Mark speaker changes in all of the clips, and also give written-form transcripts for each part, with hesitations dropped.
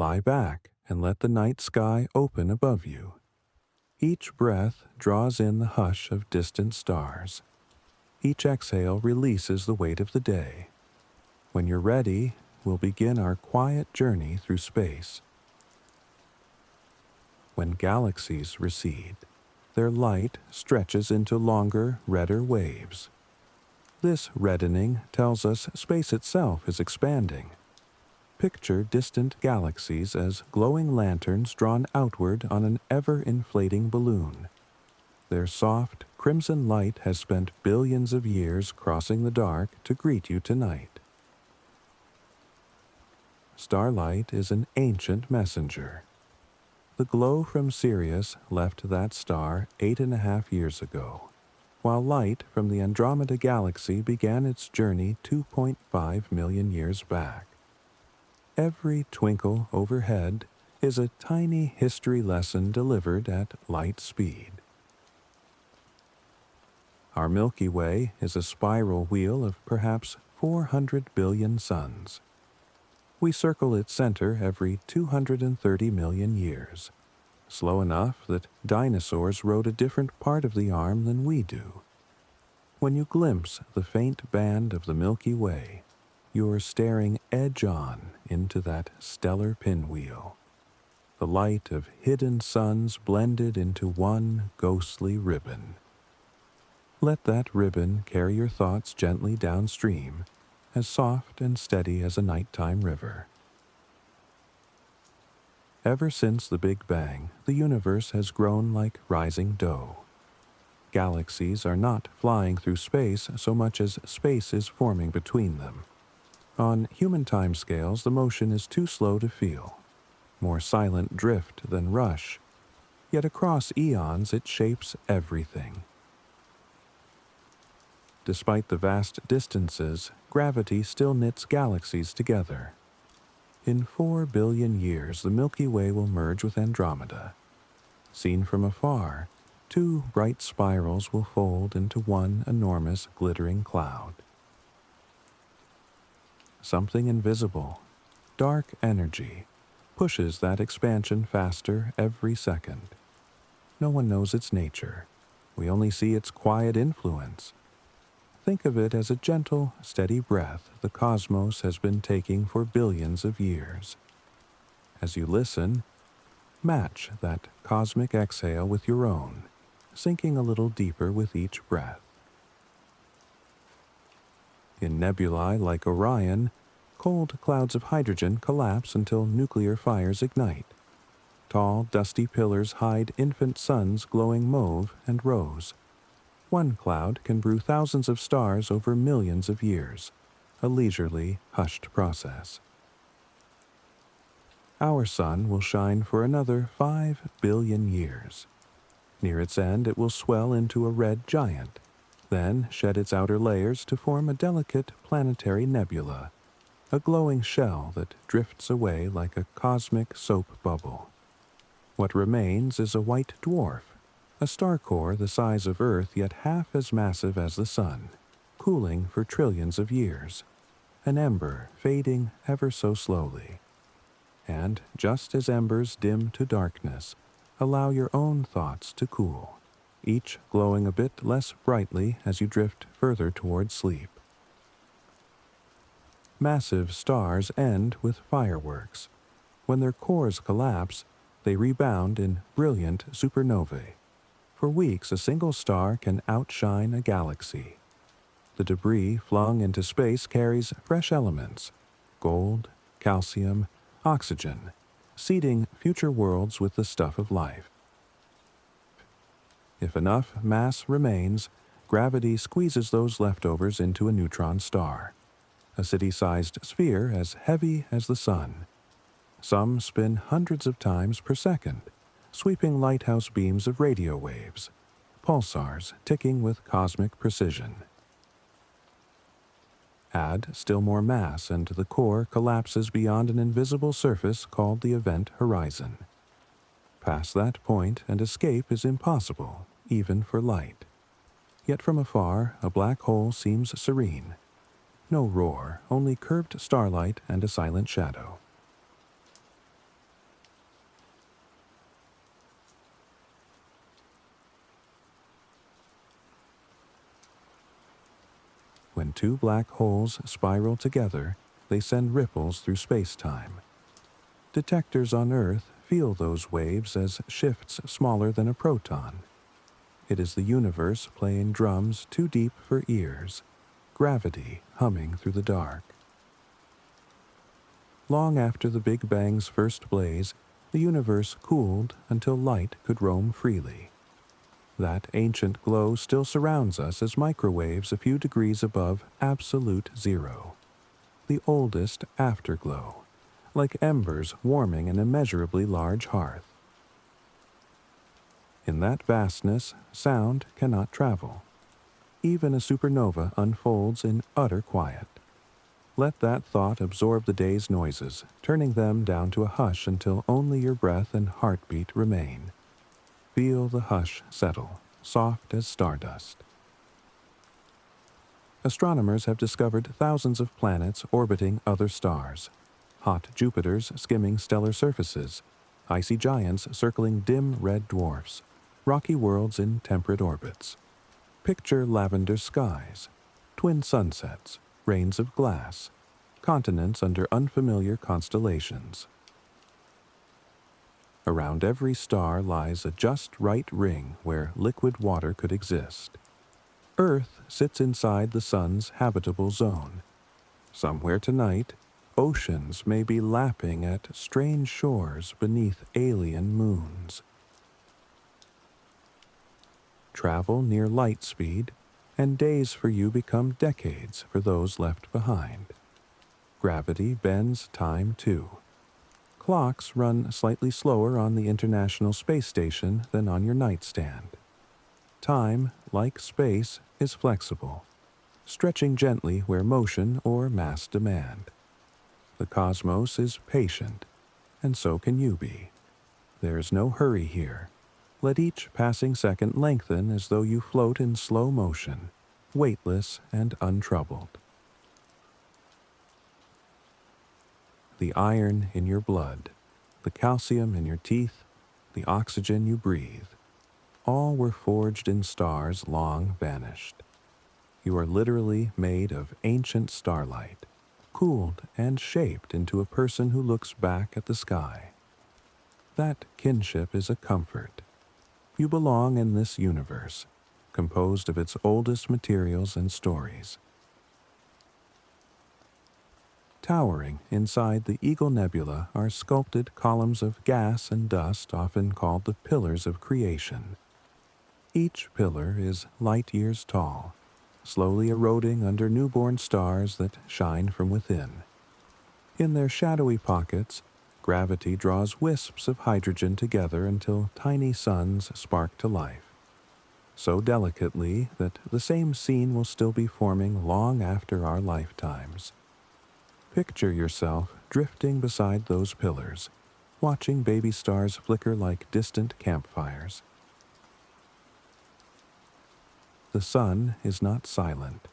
Speaker 1: Lie back and let the night sky open above you. Each breath draws in the hush of distant stars. Each exhale releases the weight of the day. When you're ready, we'll begin our quiet journey through space. When galaxies recede, their light stretches into longer, redder waves. This reddening tells us space itself is expanding. Picture distant galaxies as glowing lanterns drawn outward on an ever-inflating balloon. Their soft, crimson light has spent billions of years crossing the dark to greet you tonight. Starlight is an ancient messenger. The glow from Sirius left that star 8.5 years ago, while light from the Andromeda Galaxy began its journey 2.5 million years back. Every twinkle overhead is a tiny history lesson delivered at light speed. Our Milky Way is a spiral wheel of perhaps 400 billion suns. We circle its center every 230 million years, slow enough that dinosaurs rode a different part of the arm than we do. When you glimpse the faint band of the Milky Way, you're staring edge-on into that stellar pinwheel, the light of hidden suns blended into one ghostly ribbon. Let that ribbon carry your thoughts gently downstream, as soft and steady as a nighttime river. Ever since the Big Bang, the universe has grown like rising dough. Galaxies are not flying through space so much as space is forming between them. On human timescales, the motion is too slow to feel, more silent drift than rush, yet across eons it shapes everything. Despite the vast distances, gravity still knits galaxies together. In 4 billion years, the Milky Way will merge with Andromeda. Seen from afar, 2 bright spirals will fold into one enormous glittering cloud. Something invisible, dark energy, pushes that expansion faster every second. No one knows its nature. We only see its quiet influence. Think of it as a gentle, steady breath the cosmos has been taking for billions of years. As you listen, match that cosmic exhale with your own, sinking a little deeper with each breath. In nebulae like Orion, cold clouds of hydrogen collapse until nuclear fires ignite. Tall, dusty pillars hide infant suns glowing mauve and rose. One cloud can brew thousands of stars over millions of years, a leisurely, hushed process. Our sun will shine for another 5 billion years. Near its end, it will swell into a red giant, then shed its outer layers to form a delicate planetary nebula, a glowing shell that drifts away like a cosmic soap bubble. What remains is a white dwarf, a star core the size of Earth yet half as massive as the sun, cooling for trillions of years, an ember fading ever so slowly. And just as embers dim to darkness, allow your own thoughts to cool, each glowing a bit less brightly as you drift further toward sleep. Massive stars end with fireworks. When their cores collapse, they rebound in brilliant supernovae. For weeks, a single star can outshine a galaxy. The debris flung into space carries fresh elements: gold, calcium, oxygen, seeding future worlds with the stuff of life. If enough mass remains, gravity squeezes those leftovers into a neutron star, a city-sized sphere as heavy as the sun. Some spin hundreds of times per second, sweeping lighthouse beams of radio waves, pulsars ticking with cosmic precision. Add still more mass, and the core collapses beyond an invisible surface called the event horizon. Past that point, and escape is impossible, even for light. Yet from afar, a black hole seems serene. No roar, only curved starlight and a silent shadow. When two black holes spiral together, they send ripples through space-time. Detectors on Earth feel those waves as shifts smaller than a proton. It is the universe playing drums too deep for ears, gravity humming through the dark. Long after the Big Bang's first blaze, the universe cooled until light could roam freely. That ancient glow still surrounds us as microwaves a few degrees above absolute zero. The oldest afterglow, like embers warming an immeasurably large hearth. In that vastness, sound cannot travel. Even a supernova unfolds in utter quiet. Let that thought absorb the day's noises, turning them down to a hush until only your breath and heartbeat remain. Feel the hush settle, soft as stardust. Astronomers have discovered thousands of planets orbiting other stars. Hot Jupiters skimming stellar surfaces, icy giants circling dim red dwarfs, rocky worlds in temperate orbits. Picture lavender skies, twin sunsets, rains of glass, continents under unfamiliar constellations. Around every star lies a just right ring where liquid water could exist. Earth sits inside the sun's habitable zone. Somewhere tonight, oceans may be lapping at strange shores beneath alien moons. Travel near light speed, and days for you become decades for those left behind. Gravity bends time too. Clocks run slightly slower on the International Space Station than on your nightstand. Time, like space, is flexible, stretching gently where motion or mass demand. The cosmos is patient, and so can you be. There's no hurry here. Let each passing second lengthen as though you float in slow motion, weightless and untroubled. The iron in your blood, the calcium in your teeth, the oxygen you breathe, all were forged in stars long vanished. You are literally made of ancient starlight, cooled and shaped into a person who looks back at the sky. That kinship is a comfort. You belong in this universe, composed of its oldest materials and stories. Towering inside the Eagle Nebula are sculpted columns of gas and dust often called the pillars of creation. Each pillar is light years tall, slowly eroding under newborn stars that shine from within. In their shadowy pockets, gravity draws wisps of hydrogen together until tiny suns spark to life. So delicately that the same scene will still be forming long after our lifetimes. Picture yourself drifting beside those pillars, watching baby stars flicker like distant campfires. The sun is not silent.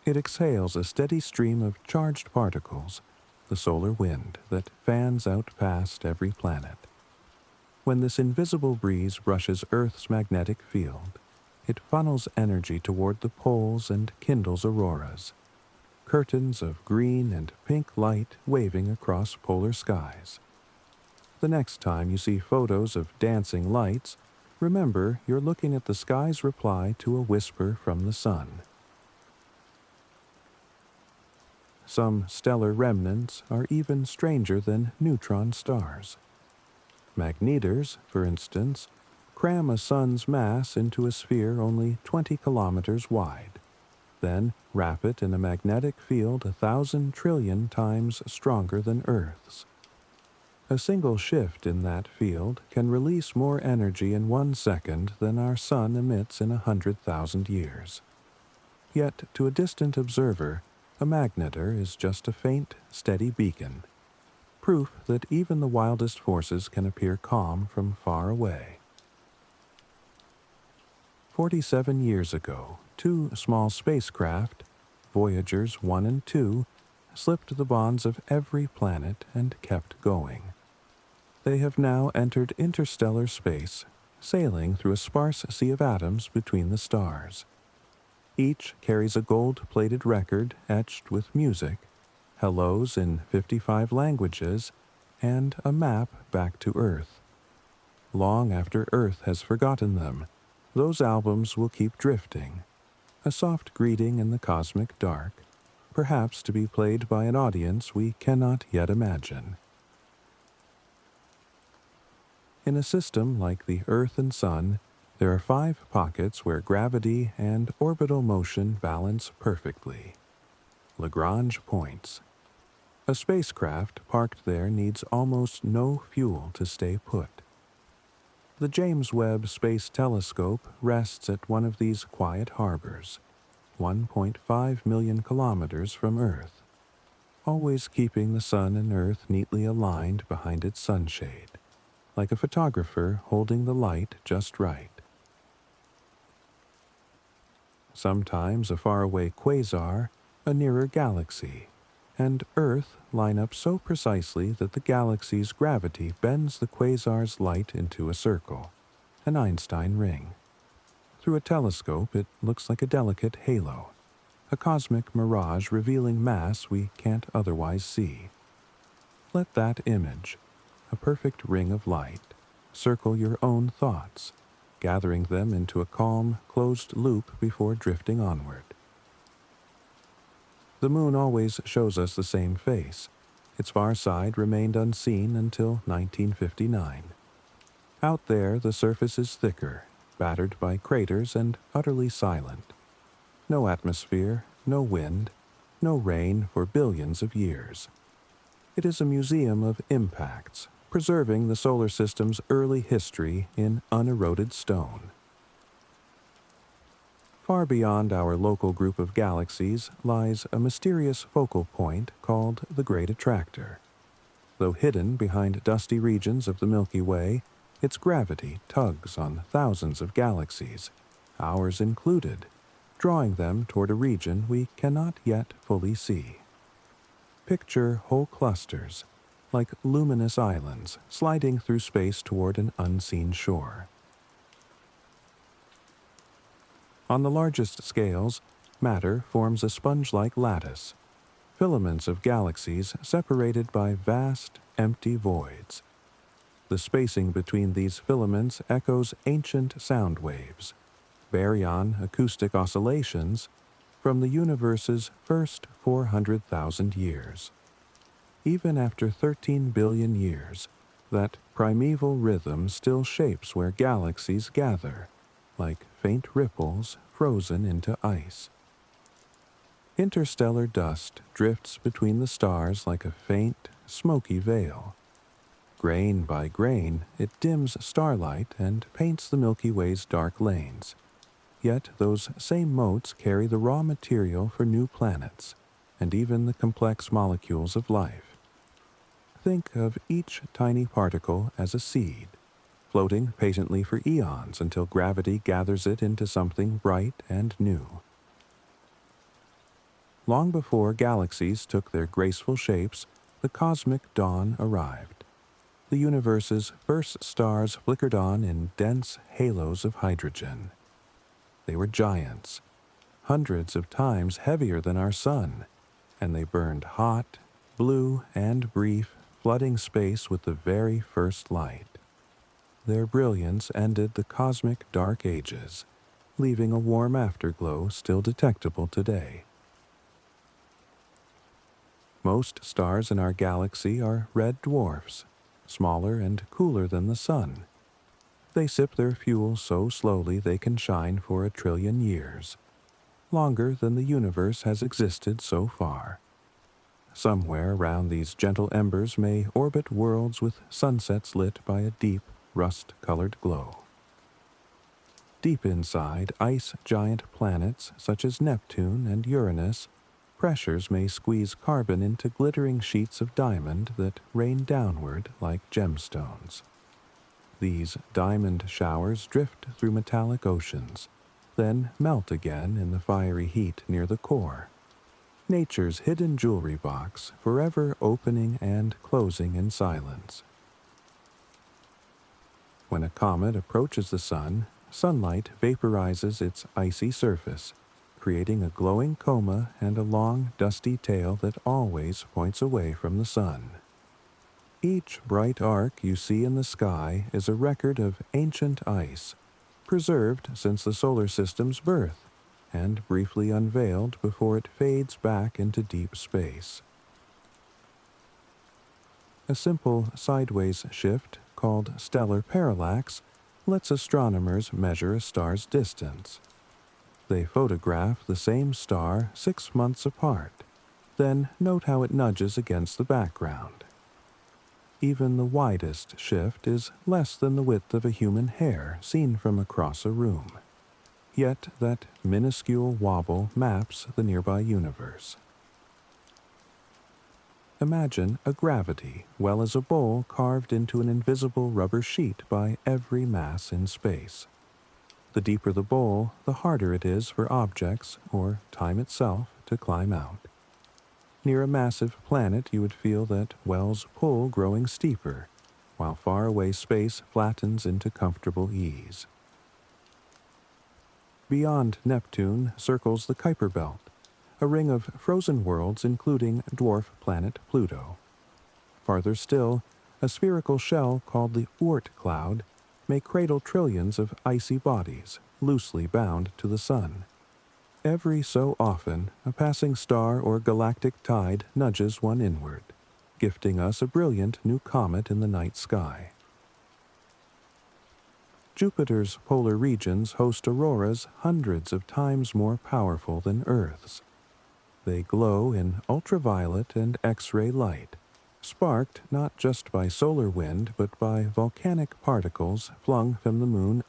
Speaker 1: It exhales a steady stream of charged particles, the solar wind that fans out past every planet. When this invisible breeze brushes Earth's magnetic field, it funnels energy toward the poles and kindles auroras. Curtains of green and pink light waving across polar skies. The next time you see photos of dancing lights, remember you're looking at the sky's reply to a whisper from the sun. Some stellar remnants are even stranger than neutron stars. Magnetars, for instance, cram a sun's mass into a sphere only 20 kilometers wide. Then wrap it in a magnetic field 1,000 trillion times stronger than Earth's. A single shift in that field can release more energy in 1 second than our sun emits in 100,000 years. Yet, to a distant observer, a magnetar is just a faint, steady beacon, proof that even the wildest forces can appear calm from far away. 47 years ago, 2 small spacecraft, Voyagers 1 and 2, slipped the bonds of every planet and kept going. They have now entered interstellar space, sailing through a sparse sea of atoms between the stars. Each carries a gold-plated record etched with music, hellos in 55 languages, and a map back to Earth. Long after Earth has forgotten them, those albums will keep drifting, a soft greeting in the cosmic dark, perhaps to be played by an audience we cannot yet imagine. In a system like the Earth and Sun, there are 5 pockets where gravity and orbital motion balance perfectly. Lagrange points. A spacecraft parked there needs almost no fuel to stay put. The James Webb Space Telescope rests at one of these quiet harbors, 1.5 million kilometers from Earth, always keeping the Sun and Earth neatly aligned behind its sunshade, like a photographer holding the light just right. Sometimes a faraway quasar, a nearer galaxy, and Earth line up so precisely that the galaxy's gravity bends the quasar's light into a circle, an Einstein ring. Through a telescope, it looks like a delicate halo, a cosmic mirage revealing mass we can't otherwise see. Let that image, a perfect ring of light, circle your own thoughts, gathering them into a calm, closed loop before drifting onward. The moon always shows us the same face. Its far side remained unseen until 1959. Out there, the surface is thicker, battered by craters and utterly silent. No atmosphere, no wind, no rain for billions of years. It is a museum of impacts, preserving the solar system's early history in uneroded stone. Far beyond our local group of galaxies lies a mysterious focal point called the Great Attractor. Though hidden behind dusty regions of the Milky Way, its gravity tugs on thousands of galaxies, ours included, drawing them toward a region we cannot yet fully see. Picture whole clusters, like luminous islands sliding through space toward an unseen shore. On the largest scales, matter forms a sponge-like lattice, filaments of galaxies separated by vast, empty voids. The spacing between these filaments echoes ancient sound waves, baryon acoustic oscillations from the universe's first 400,000 years. Even after 13 billion years, that primeval rhythm still shapes where galaxies gather, like faint ripples frozen into ice. Interstellar dust drifts between the stars like a faint, smoky veil. Grain by grain, it dims starlight and paints the Milky Way's dark lanes. Yet those same motes carry the raw material for new planets, and even the complex molecules of life. Think of each tiny particle as a seed, floating patiently for eons until gravity gathers it into something bright and new. Long before galaxies took their graceful shapes, the cosmic dawn arrived. The universe's first stars flickered on in dense halos of hydrogen. They were giants, hundreds of times heavier than our sun, and they burned hot, blue, and brief, flooding space with the very first light. Their brilliance ended the cosmic dark ages, leaving a warm afterglow still detectable today. Most stars in our galaxy are red dwarfs, smaller and cooler than the sun. They sip their fuel so slowly they can shine for 1 trillion years, longer than the universe has existed so far. Somewhere around these gentle embers may orbit worlds with sunsets lit by a deep, rust-colored glow. Deep inside ice giant planets such as Neptune and Uranus, pressures may squeeze carbon into glittering sheets of diamond that rain downward like gemstones. These diamond showers drift through metallic oceans, then melt again in the fiery heat near the core. Nature's hidden jewelry box, forever opening and closing in silence. When a comet approaches the sun, sunlight vaporizes its icy surface, creating a glowing coma and a long, dusty tail that always points away from the sun. Each bright arc you see in the sky is a record of ancient ice, preserved since the solar system's birth, and briefly unveiled before it fades back into deep space. A simple sideways shift, called stellar parallax, lets astronomers measure a star's distance. They photograph the same star 6 months apart, then note how it nudges against the background. Even the widest shift is less than the width of a human hair seen from across a room. Yet that minuscule wobble maps the nearby universe. Imagine a gravity well as a bowl carved into an invisible rubber sheet by every mass in space. The deeper the bowl, the harder it is for objects, or time itself, to climb out. Near a massive planet, you would feel that well's pull growing steeper, while faraway space flattens into comfortable ease. Beyond Neptune circles the Kuiper Belt, a ring of frozen worlds including dwarf planet Pluto. Farther still, a spherical shell called the Oort cloud may cradle trillions of icy bodies, loosely bound to the sun. Every so often, a passing star or galactic tide nudges one inward, gifting us a brilliant new comet in the night sky. Jupiter's polar regions host auroras hundreds of times more powerful than Earth's. They glow in ultraviolet and X-ray light, sparked not just by solar wind but by volcanic particles flung from the moon.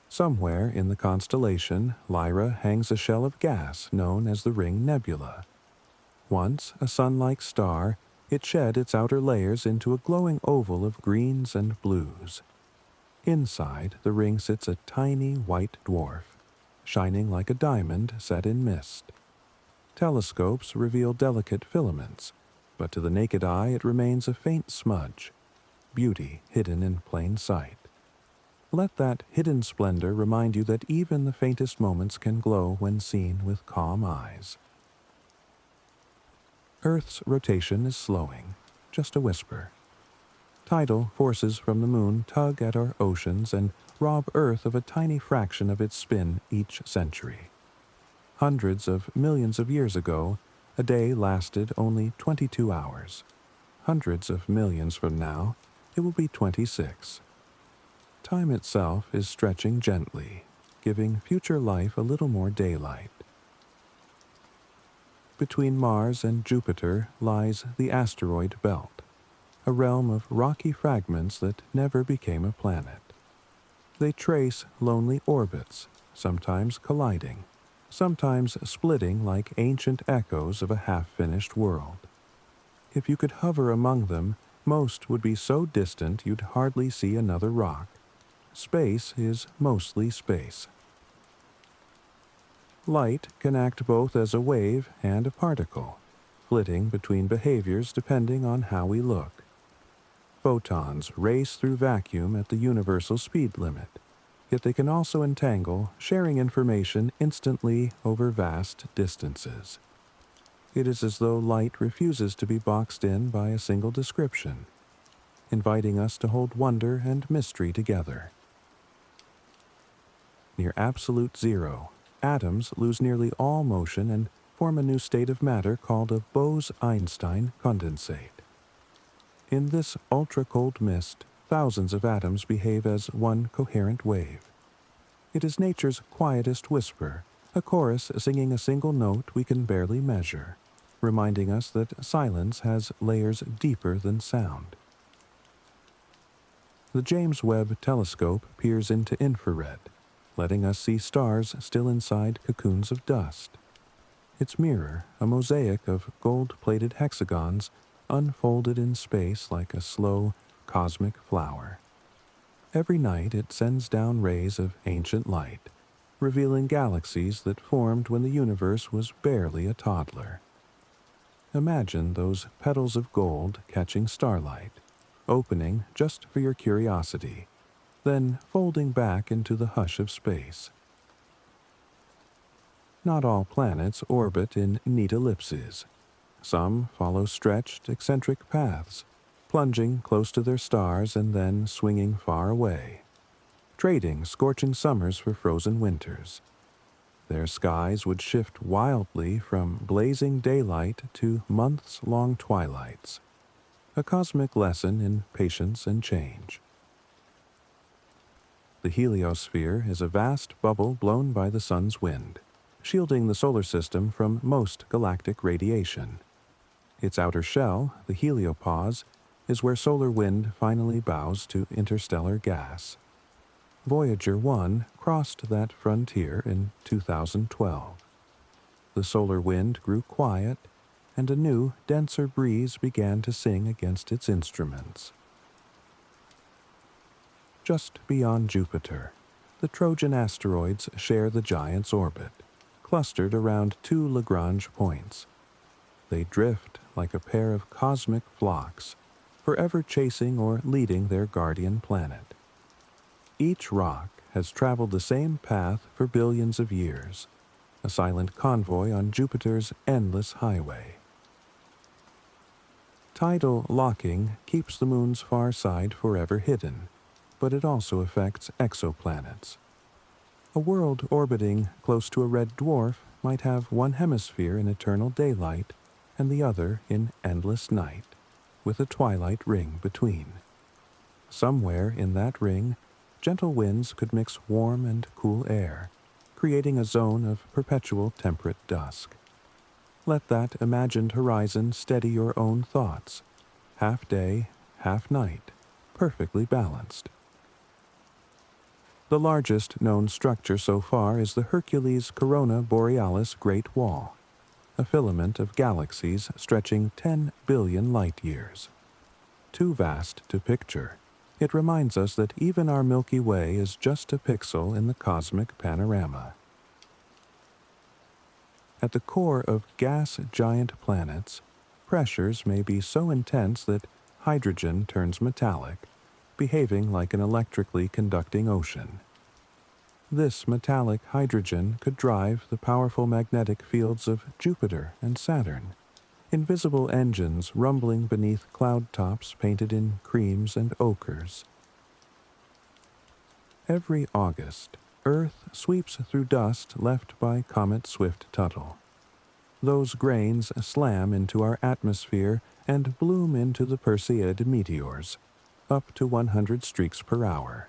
Speaker 1: Somewhere in the constellation, Lyra hangs a shell of gas known as the Ring Nebula. Once a sun-like star, it shed its outer layers into a glowing oval of greens and blues. Inside the ring sits a tiny white dwarf, shining like a diamond set in mist. Telescopes reveal delicate filaments, but to the naked eye it remains a faint smudge, beauty hidden in plain sight. Let that hidden splendor remind you that even the faintest moments can glow when seen with calm eyes. Earth's rotation is slowing, just a whisper. Tidal forces from the moon tug at our oceans and rob Earth of a tiny fraction of its spin each century. Hundreds of millions of years ago, a day lasted only 22 hours. Hundreds of millions from now, it will be 26. Time itself is stretching gently, giving future life a little more daylight. Between Mars and Jupiter lies the asteroid belt, a realm of rocky fragments that never became a planet. They trace lonely orbits, sometimes colliding, sometimes splitting like ancient echoes of a half-finished world. If you could hover among them, most would be so distant you'd hardly see another rock. Space is mostly space. Light can act both as a wave and a particle, flitting between behaviors depending on how we look. Photons race through vacuum at the universal speed limit, yet they can also entangle, sharing information instantly over vast distances. It is as though light refuses to be boxed in by a single description, inviting us to hold wonder and mystery together. Near absolute zero, atoms lose nearly all motion and form a new state of matter called a Bose-Einstein condensate. In this ultra-cold mist, thousands of atoms behave as one coherent wave. It is nature's quietest whisper, a chorus singing a single note we can barely measure, reminding us that silence has layers deeper than sound. The James Webb Telescope peers into infrared, letting us see stars still inside cocoons of dust. Its mirror, a mosaic of gold-plated hexagons, unfolded in space like a slow, cosmic flower. Every night it sends down rays of ancient light, revealing galaxies that formed when the universe was barely a toddler. Imagine those petals of gold catching starlight, opening just for your curiosity, then folding back into the hush of space. Not all planets orbit in neat ellipses. Some follow stretched, eccentric paths, plunging close to their stars and then swinging far away, trading scorching summers for frozen winters. Their skies would shift wildly from blazing daylight to months-long twilights, a cosmic lesson in patience and change. The heliosphere is a vast bubble blown by the sun's wind, shielding the solar system from most galactic radiation. Its outer shell, the heliopause, is where solar wind finally bows to interstellar gas. Voyager 1 crossed that frontier in 2012. The solar wind grew quiet, and a new, denser breeze began to sing against its instruments. Just beyond Jupiter, the Trojan asteroids share the giant's orbit, clustered around two Lagrange points. They drift like a pair of cosmic flocks, forever chasing or leading their guardian planet. Each rock has traveled the same path for billions of years, a silent convoy on Jupiter's endless highway. Tidal locking keeps the moon's far side forever hidden, but it also affects exoplanets. A world orbiting close to a red dwarf might have one hemisphere in eternal daylight and the other in endless night, with a twilight ring between. Somewhere in that ring, gentle winds could mix warm and cool air, creating a zone of perpetual temperate dusk. Let that imagined horizon steady your own thoughts. Half day, half night, perfectly balanced. The largest known structure so far is the Hercules Corona Borealis Great Wall, a filament of galaxies stretching 10 billion light-years. Too vast to picture, it reminds us that even our Milky Way is just a pixel in the cosmic panorama. At the core of gas-giant planets, pressures may be so intense that hydrogen turns metallic, behaving like an electrically conducting ocean. This metallic hydrogen could drive the powerful magnetic fields of Jupiter and Saturn, invisible engines rumbling beneath cloud tops painted in creams and ochres. Every August, Earth sweeps through dust left by Comet Swift-Tuttle. Those grains slam into our atmosphere and bloom into the Perseid meteors, up to 100 streaks per hour.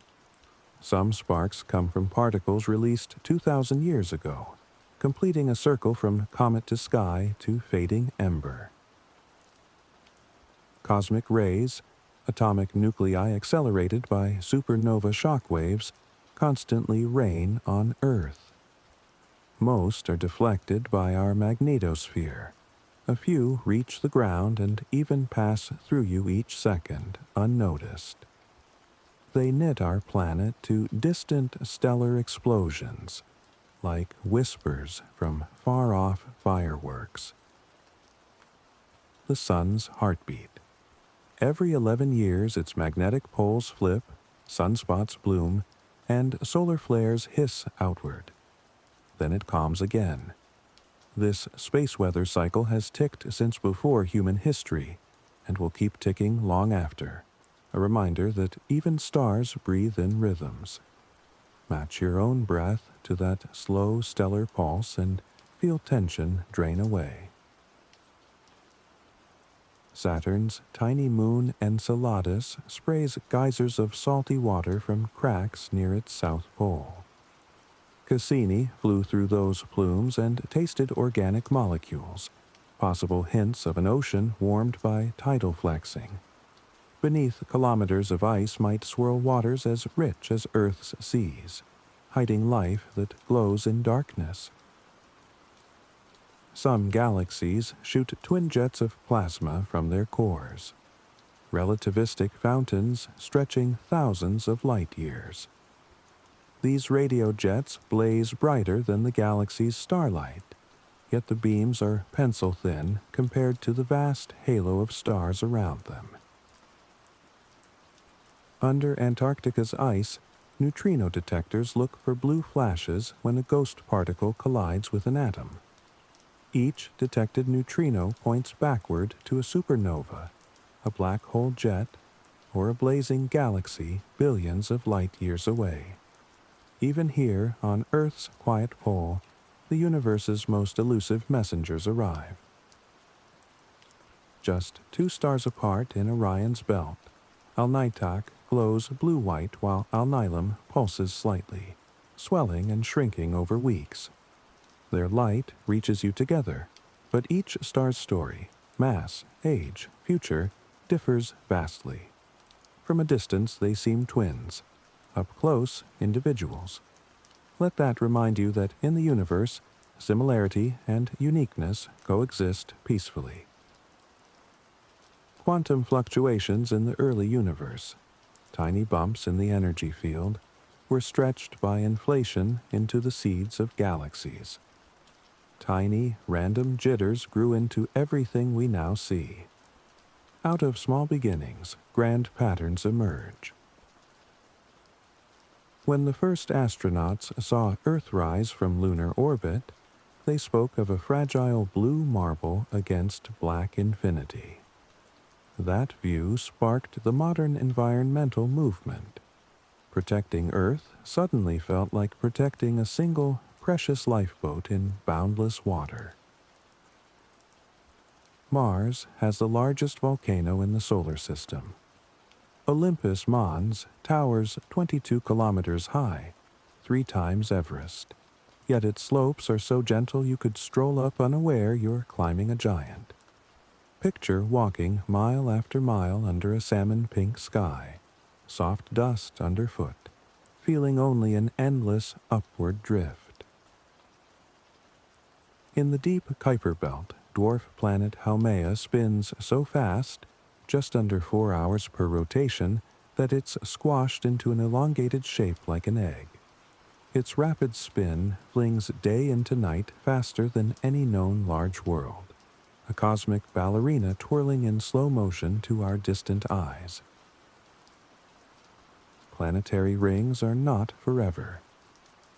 Speaker 1: Some sparks come from particles released 2,000 years ago, completing a circle from comet to sky to fading ember. Cosmic rays, atomic nuclei accelerated by supernova shock waves, constantly rain on Earth. Most are deflected by our magnetosphere. A few reach the ground and even pass through you each second, unnoticed. They knit our planet to distant stellar explosions, like whispers from far-off fireworks. The sun's heartbeat. Every 11 years its magnetic poles flip, sunspots bloom, and solar flares hiss outward. Then it calms again. This space weather cycle has ticked since before human history, and will keep ticking long after. A reminder that even stars breathe in rhythms. Match your own breath to that slow stellar pulse and feel tension drain away. Saturn's tiny moon Enceladus sprays geysers of salty water from cracks near its south pole. Cassini flew through those plumes and tasted organic molecules, possible hints of an ocean warmed by tidal flexing. Beneath kilometers of ice might swirl waters as rich as Earth's seas, hiding life that glows in darkness. Some galaxies shoot twin jets of plasma from their cores, relativistic fountains stretching thousands of light years. These radio jets blaze brighter than the galaxy's starlight, yet the beams are pencil-thin compared to the vast halo of stars around them. Under Antarctica's ice, Neutrino detectors look for blue flashes when a ghost particle collides with an atom. Each detected neutrino points backward to a supernova, a black hole jet, or a blazing galaxy billions of light years away. Even here, on Earth's quiet pole, the universe's most elusive messengers arrive. Just 2 stars apart in Orion's belt, Alnitak glows blue-white while Alnilam pulses slightly, swelling and shrinking over weeks. Their light reaches you together, but each star's story, mass, age, future, differs vastly. From a distance they seem twins, up close individuals. Let that remind you that in the universe, similarity and uniqueness coexist peacefully. Quantum fluctuations in the early universe, tiny bumps in the energy field, were stretched by inflation into the seeds of galaxies. Tiny, random jitters grew into everything we now see. Out of small beginnings, grand patterns emerge. When the first astronauts saw Earth rise from lunar orbit, they spoke of a fragile blue marble against black infinity. That view sparked the modern environmental movement. Protecting Earth suddenly felt like protecting a single, precious lifeboat in boundless water. Mars has the largest volcano in the solar system. Olympus Mons towers 22 kilometers high, 3 times Everest. Yet its slopes are so gentle you could stroll up unaware you're climbing a giant. Picture walking mile after mile under a salmon-pink sky, soft dust underfoot, feeling only an endless upward drift. In the deep Kuiper Belt, dwarf planet Haumea spins so fast, just under 4 hours per rotation, that it's squashed into an elongated shape like an egg. Its rapid spin flings day into night faster than any known large world, a cosmic ballerina twirling in slow motion to our distant eyes. Planetary rings are not forever.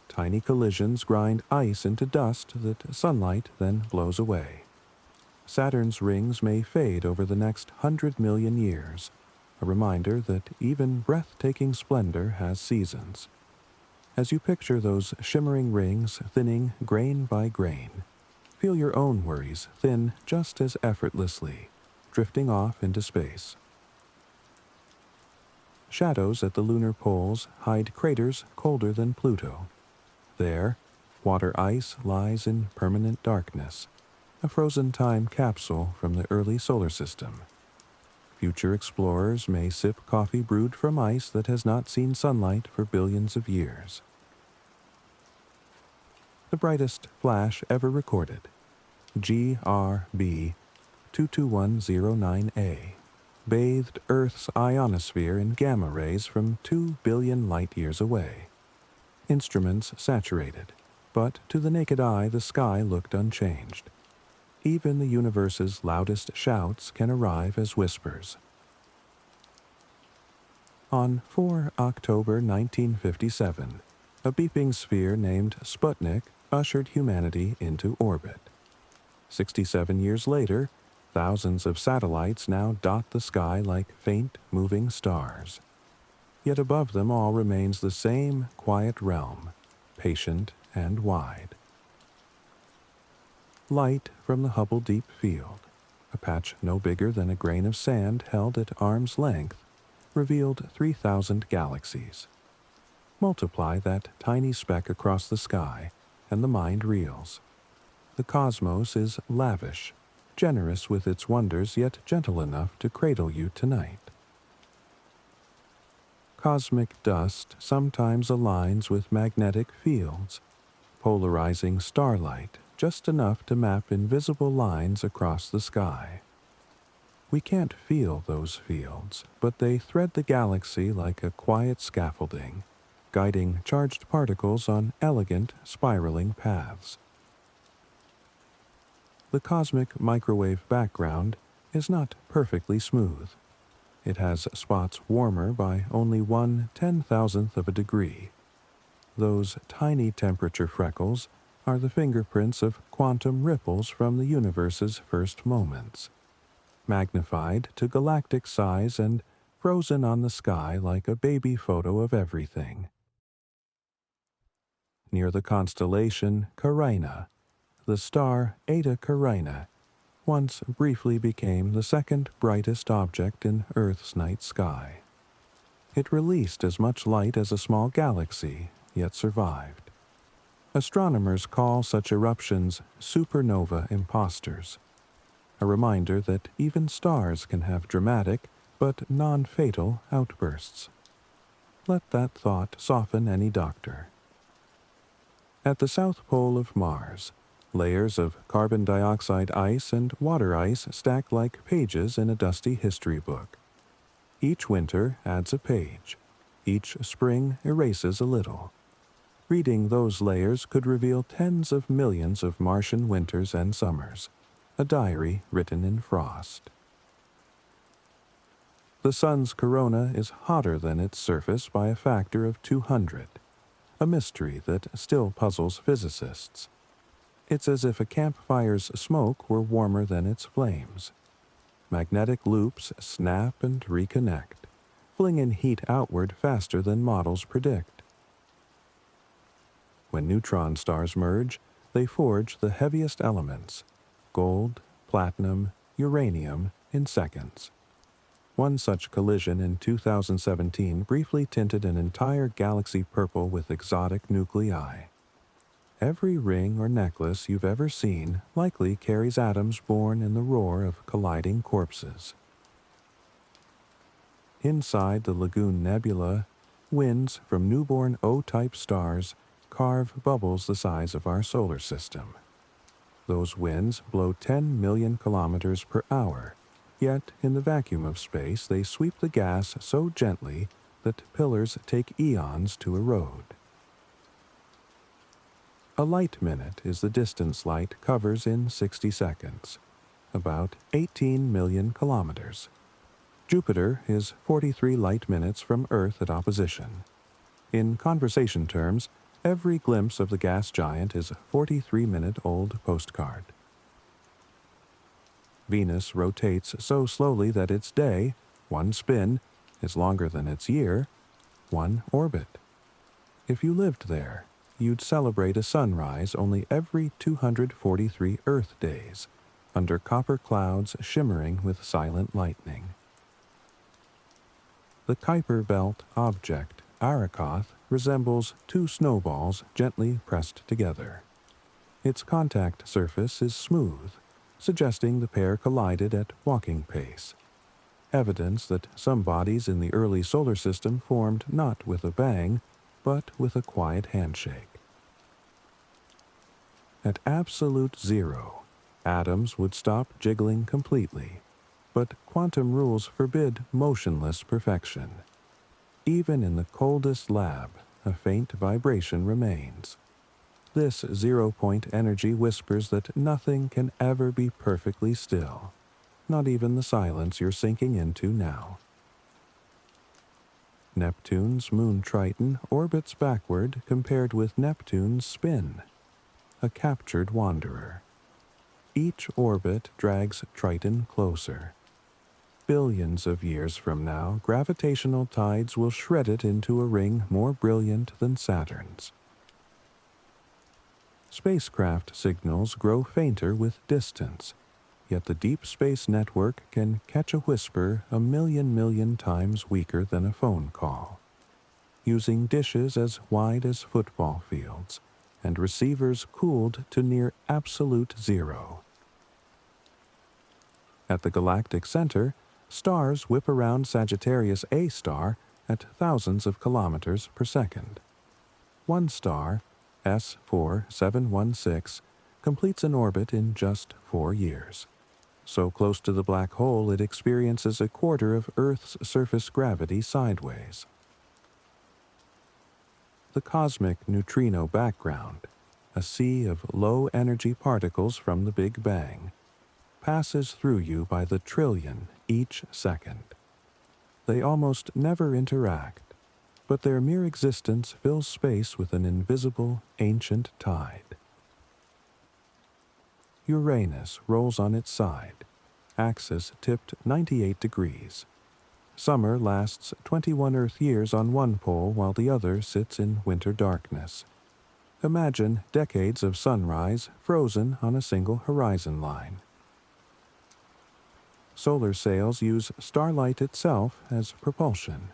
Speaker 1: Tiny collisions grind ice into dust that sunlight then blows away. Saturn's rings may fade over the next 100 million years, a reminder that even breathtaking splendor has seasons. As you picture those shimmering rings thinning grain by grain, feel your own worries thin just as effortlessly, drifting off into space. Shadows at the lunar poles hide craters colder than Pluto. There, water ice lies in permanent darkness, a frozen time capsule from the early solar system. Future explorers may sip coffee brewed from ice that has not seen sunlight for billions of years. The brightest flash ever recorded, GRB 22109A, bathed Earth's ionosphere in gamma rays from 2 billion light-years away. Instruments saturated, but to the naked eye the sky looked unchanged. Even the universe's loudest shouts can arrive as whispers. On 4 October 1957, a beeping sphere named Sputnik ushered humanity into orbit. 67 years later, thousands of satellites now dot the sky like faint, moving stars. Yet above them all remains the same quiet realm, patient and wide. Light from the Hubble Deep Field, a patch no bigger than a grain of sand held at arm's length, revealed 3,000 galaxies. Multiply that tiny speck across the sky, and the mind reels. The cosmos is lavish, generous with its wonders, yet gentle enough to cradle you tonight. Cosmic dust sometimes aligns with magnetic fields, polarizing starlight just enough to map invisible lines across the sky. We can't feel those fields, but they thread the galaxy like a quiet scaffolding, guiding charged particles on elegant, spiraling paths. The cosmic microwave background is not perfectly smooth. it has spots warmer by only 1/10,000th of a degree. Those tiny temperature freckles are the fingerprints of quantum ripples from the universe's first moments, magnified to galactic size and frozen on the sky like a baby photo of everything. Near the constellation Carina, the star Eta Carina once briefly became the second brightest object in Earth's night sky. It released as much light as a small galaxy, yet survived. Astronomers call such eruptions supernova imposters, a reminder that even stars can have dramatic but non-fatal outbursts. Let that thought soften any doctor. At the south pole of Mars, layers of carbon dioxide ice and water ice stack like pages in a dusty history book. Each winter adds a page. Each spring erases a little. Reading those layers could reveal tens of millions of Martian winters and summers, a diary written in frost. The sun's corona is hotter than its surface by a factor of 200, a mystery that still puzzles physicists. It's as if a campfire's smoke were warmer than its flames. Magnetic loops snap and reconnect, flinging heat outward faster than models predict. When neutron stars merge, they forge the heaviest elements, gold, platinum, uranium, in seconds. One such collision in 2017 briefly tinted an entire galaxy purple with exotic nuclei. Every ring or necklace you've ever seen likely carries atoms born in the roar of colliding corpses. Inside the Lagoon Nebula, winds from newborn O-type stars carve bubbles the size of our solar system. Those winds blow 10 million kilometers per hour, yet in the vacuum of space they sweep the gas so gently that pillars take eons to erode. A light minute is the distance light covers in 60 seconds, about 18 million kilometers. Jupiter is 43 light minutes from Earth at opposition. In conversation terms, every glimpse of the gas giant is a 43-minute-old postcard. Venus rotates so slowly that its day, one spin, is longer than its year, one orbit. If you lived there, you'd celebrate a sunrise only every 243 Earth days, under copper clouds shimmering with silent lightning. The Kuiper Belt object, Arakoth, resembles two snowballs gently pressed together. Its contact surface is smooth, suggesting the pair collided at walking pace, evidence that some bodies in the early solar system formed not with a bang, but with a quiet handshake. At absolute zero, atoms would stop jiggling completely, but quantum rules forbid motionless perfection. Even in the coldest lab, a faint vibration remains. This zero-point energy whispers that nothing can ever be perfectly still, not even the silence you're sinking into now. Neptune's moon Triton orbits backward compared with Neptune's spin, a captured wanderer. Each orbit drags Triton closer. Billions of years from now, gravitational tides will shred it into a ring more brilliant than Saturn's. Spacecraft signals grow fainter with distance, yet the deep space network can catch a whisper a million times weaker than a phone call. Using dishes as wide as football fields, and receivers cooled to near absolute zero. At the galactic center, stars whip around Sagittarius A star at thousands of kilometers per second. One star, S4716, completes an orbit in just 4 years. So close to the black hole it experiences a quarter of Earth's surface gravity sideways. The cosmic neutrino background, a sea of low-energy particles from the Big Bang, passes through you by the trillion each second. They almost never interact, but their mere existence fills space with an invisible, ancient tide. Uranus rolls on its side, axis tipped 98 degrees. Summer lasts 21 Earth years on one pole while the other sits in winter darkness. Imagine decades of sunrise frozen on a single horizon line. Solar sails use starlight itself as propulsion.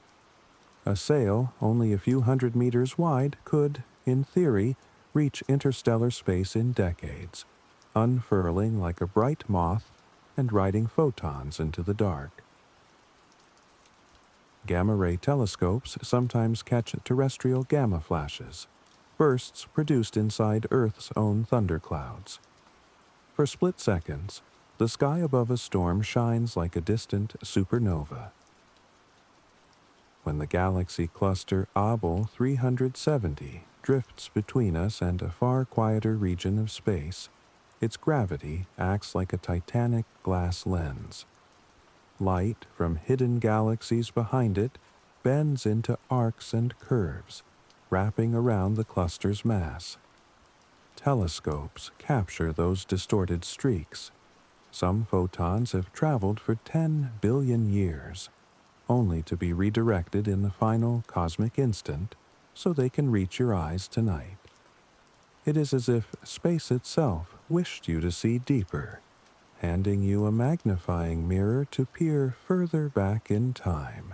Speaker 1: A sail only a few hundred meters wide could, in theory, reach interstellar space in decades, unfurling like a bright moth and riding photons into the dark. Gamma-ray telescopes sometimes catch terrestrial gamma flashes, bursts produced inside Earth's own thunderclouds. For split seconds, the sky above a storm shines like a distant supernova. When the galaxy cluster Abel 370 drifts between us and a far quieter region of space, its gravity acts like a titanic glass lens. Light from hidden galaxies behind it bends into arcs and curves, wrapping around the cluster's mass. Telescopes capture those distorted streaks. Some photons have traveled for 10 billion years, only to be redirected in the final cosmic instant so they can reach your eyes tonight. It is as if space itself wished you to see deeper, handing you a magnifying mirror to peer further back in time.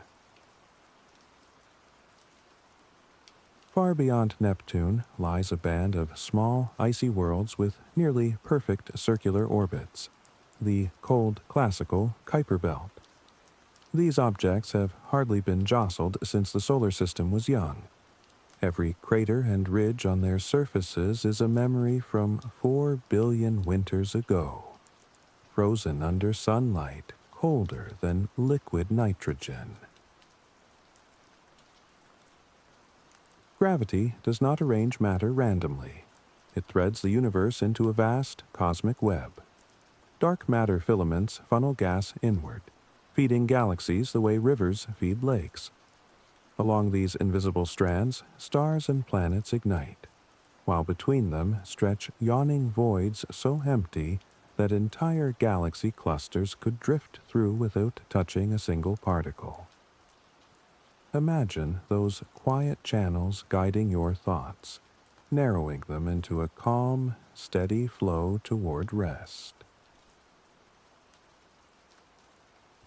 Speaker 1: Far beyond Neptune lies a band of small, icy worlds with nearly perfect circular orbits, the cold classical Kuiper Belt. These objects have hardly been jostled since the solar system was young. Every crater and ridge on their surfaces is a memory from 4 billion winters ago, frozen under sunlight colder than liquid nitrogen. Gravity does not arrange matter randomly. It threads the universe into a vast cosmic web. Dark matter filaments funnel gas inward, feeding galaxies the way rivers feed lakes. Along these invisible strands, stars and planets ignite, while between them stretch yawning voids so empty that entire galaxy clusters could drift through without touching a single particle. Imagine those quiet channels guiding your thoughts, narrowing them into a calm, steady flow toward rest.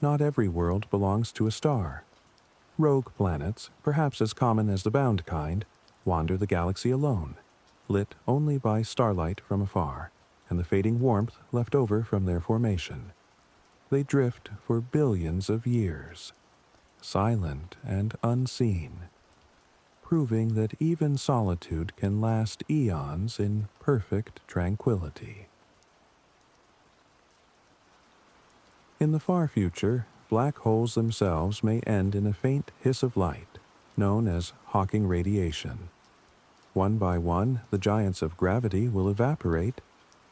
Speaker 1: Not every world belongs to a star. Rogue planets, perhaps as common as the bound kind, wander the galaxy alone, lit only by starlight from afar and the fading warmth left over from their formation. They drift for billions of years, silent and unseen, proving that even solitude can last eons in perfect tranquility. In the far future, black holes themselves may end in a faint hiss of light, known as Hawking radiation. One by one, the giants of gravity will evaporate,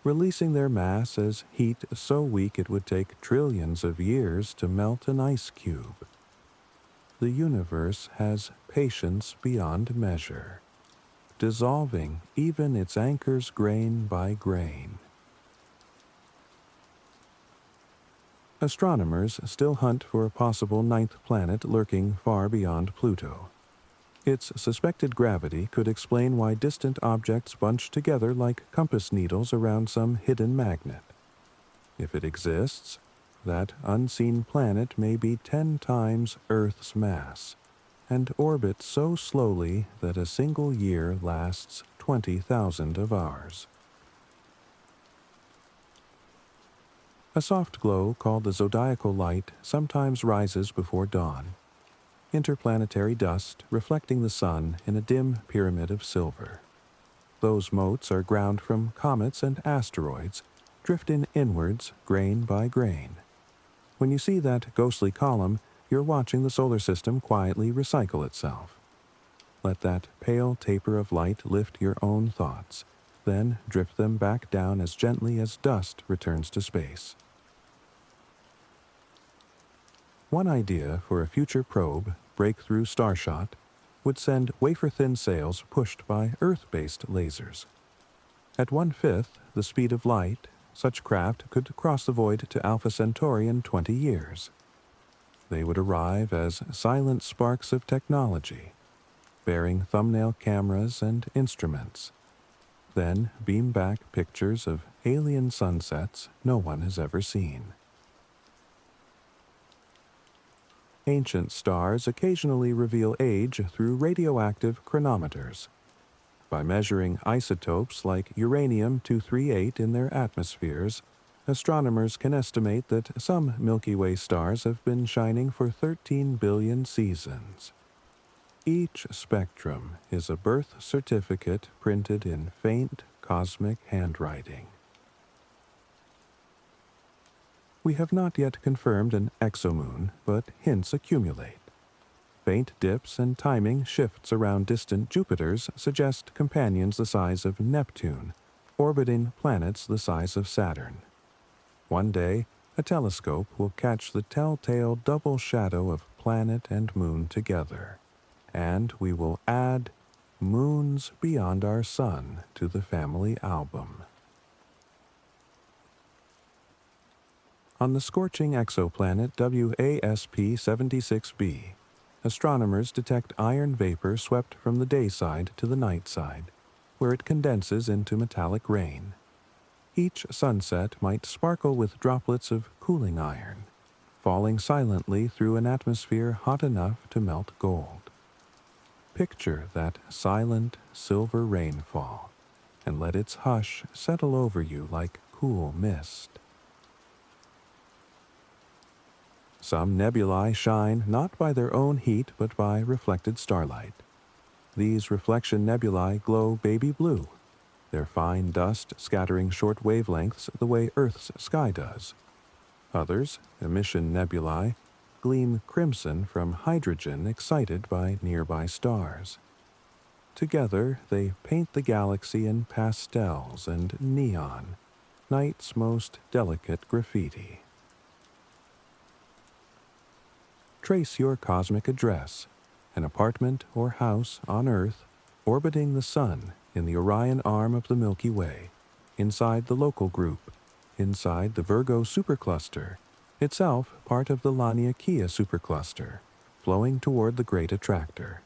Speaker 1: releasing their mass as heat so weak it would take trillions of years to melt an ice cube. The universe has patience beyond measure, dissolving even its anchors grain by grain. Astronomers still hunt for a possible ninth planet lurking far beyond Pluto. Its suspected gravity could explain why distant objects bunch together like compass needles around some hidden magnet. If it exists, that unseen planet may be 10 times Earth's mass, and orbit so slowly that a single year lasts 20,000 of ours. A soft glow called the zodiacal light sometimes rises before dawn, interplanetary dust reflecting the sun in a dim pyramid of silver. Those motes are ground from comets and asteroids, drifting inwards grain by grain. When you see that ghostly column, you're watching the solar system quietly recycle itself. Let that pale taper of light lift your own thoughts, then drift them back down as gently as dust returns to space. One idea for a future probe, Breakthrough Starshot, would send wafer-thin sails pushed by Earth-based lasers. At 1/5 the speed of light, such craft could cross the void to Alpha Centauri in 20 years. They would arrive as silent sparks of technology, bearing thumbnail cameras and instruments, then beam back pictures of alien sunsets no one has ever seen. Ancient stars occasionally reveal age through radioactive chronometers. By measuring isotopes like uranium-238 in their atmospheres, astronomers can estimate that some Milky Way stars have been shining for 13 billion seasons. Each spectrum is a birth certificate printed in faint cosmic handwriting. We have not yet confirmed an exomoon, but hints accumulate. Faint dips and timing shifts around distant Jupiters suggest companions the size of Neptune, orbiting planets the size of Saturn. One day, a telescope will catch the telltale double shadow of planet and moon together, and we will add moons beyond our sun to the family album. On the scorching exoplanet WASP-76b, astronomers detect iron vapor swept from the day side to the night side, where it condenses into metallic rain. Each sunset might sparkle with droplets of cooling iron, falling silently through an atmosphere hot enough to melt gold. Picture that silent silver rainfall, and let its hush settle over you like cool mist. Some nebulae shine not by their own heat but by reflected starlight. These reflection nebulae glow baby blue, their fine dust scattering short wavelengths the way Earth's sky does. Others, emission nebulae, gleam crimson from hydrogen excited by nearby stars. Together, they paint the galaxy in pastels and neon, night's most delicate graffiti. Trace your cosmic address, an apartment or house on Earth, orbiting the Sun in the Orion arm of the Milky Way, inside the local group, inside the Virgo supercluster, itself part of the Laniakea supercluster, flowing toward the Great Attractor.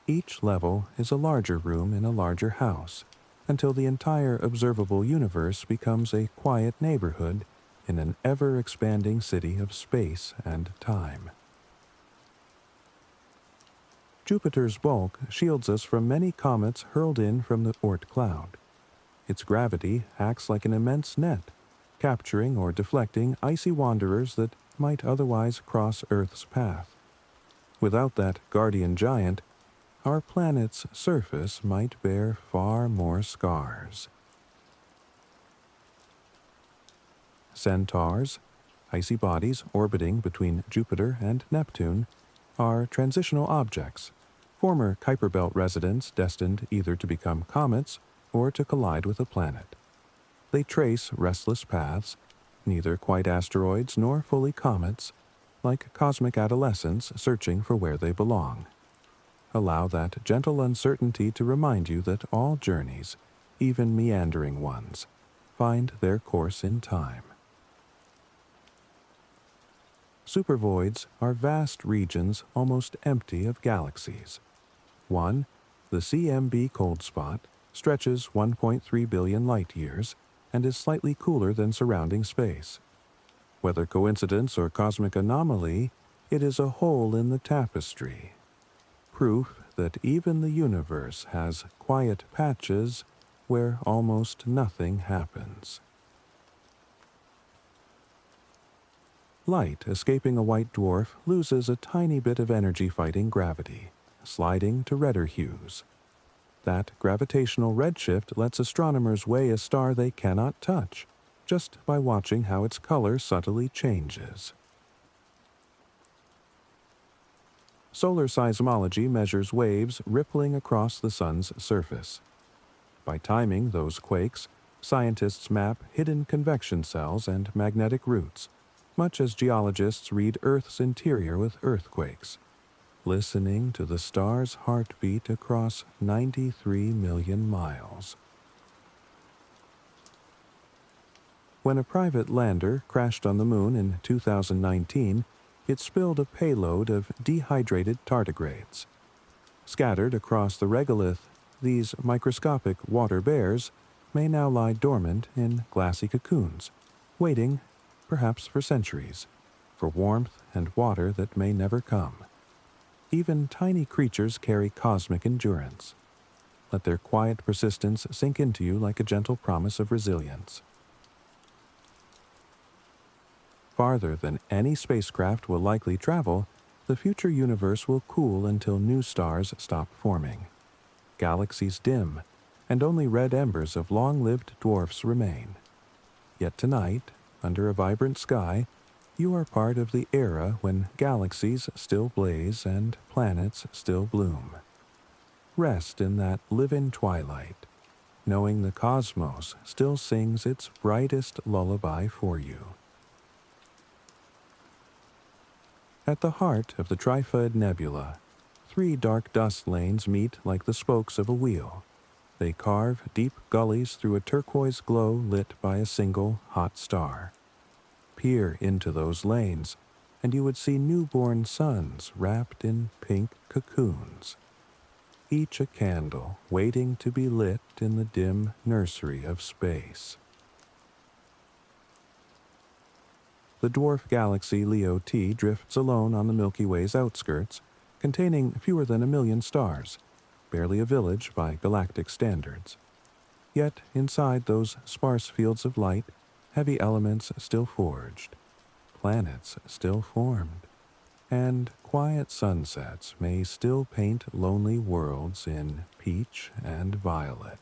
Speaker 1: Each level is a larger room in a larger house, until the entire observable universe becomes a quiet neighborhood in an ever-expanding city of space and time. Jupiter's bulk shields us from many comets hurled in from the Oort cloud. Its gravity acts like an immense net, capturing or deflecting icy wanderers that might otherwise cross Earth's path. Without that guardian giant, our planet's surface might bear far more scars. Centaurs, icy bodies orbiting between Jupiter and Neptune, are transitional objects, former Kuiper Belt residents destined either to become comets or to collide with a planet. They trace restless paths, neither quite asteroids nor fully comets, like cosmic adolescents searching for where they belong. Allow that gentle uncertainty to remind you that all journeys, even meandering ones, find their course in time. Supervoids are vast regions almost empty of galaxies. One, the CMB cold spot, stretches 1.3 billion light-years and is slightly cooler than surrounding space. Whether coincidence or cosmic anomaly, it is a hole in the tapestry. Proof that even the universe has quiet patches where almost nothing happens. Light escaping a white dwarf loses a tiny bit of energy fighting gravity, sliding to redder hues. That gravitational redshift lets astronomers weigh a star they cannot touch, just by watching how its color subtly changes. Solar seismology measures waves rippling across the sun's surface. By timing those quakes, scientists map hidden convection cells and magnetic roots, much as geologists read Earth's interior with earthquakes, listening to the star's heartbeat across 93 million miles. When a private lander crashed on the moon in 2019, it spilled a payload of dehydrated tardigrades. Scattered across the regolith, these microscopic water bears may now lie dormant in glassy cocoons, waiting, perhaps for centuries, for warmth and water that may never come. Even tiny creatures carry cosmic endurance. Let their quiet persistence sink into you like a gentle promise of resilience. Farther than any spacecraft will likely travel, the future universe will cool until new stars stop forming. Galaxies dim, and only red embers of long-lived dwarfs remain. Yet tonight, under a vibrant sky, you are part of the era when galaxies still blaze and planets still bloom. Rest in that live-in twilight, knowing the cosmos still sings its brightest lullaby for you. At the heart of the Trifid Nebula, 3 dark dust lanes meet like the spokes of a wheel. They carve deep gullies through a turquoise glow lit by a single hot star. Peer into those lanes, and you would see newborn suns wrapped in pink cocoons, each a candle waiting to be lit in the dim nursery of space. The dwarf galaxy Leo T drifts alone on the Milky Way's outskirts, containing fewer than 1 million stars, barely a village by galactic standards. Yet inside those sparse fields of light, heavy elements still forged, planets still formed, and quiet sunsets may still paint lonely worlds in peach and violet.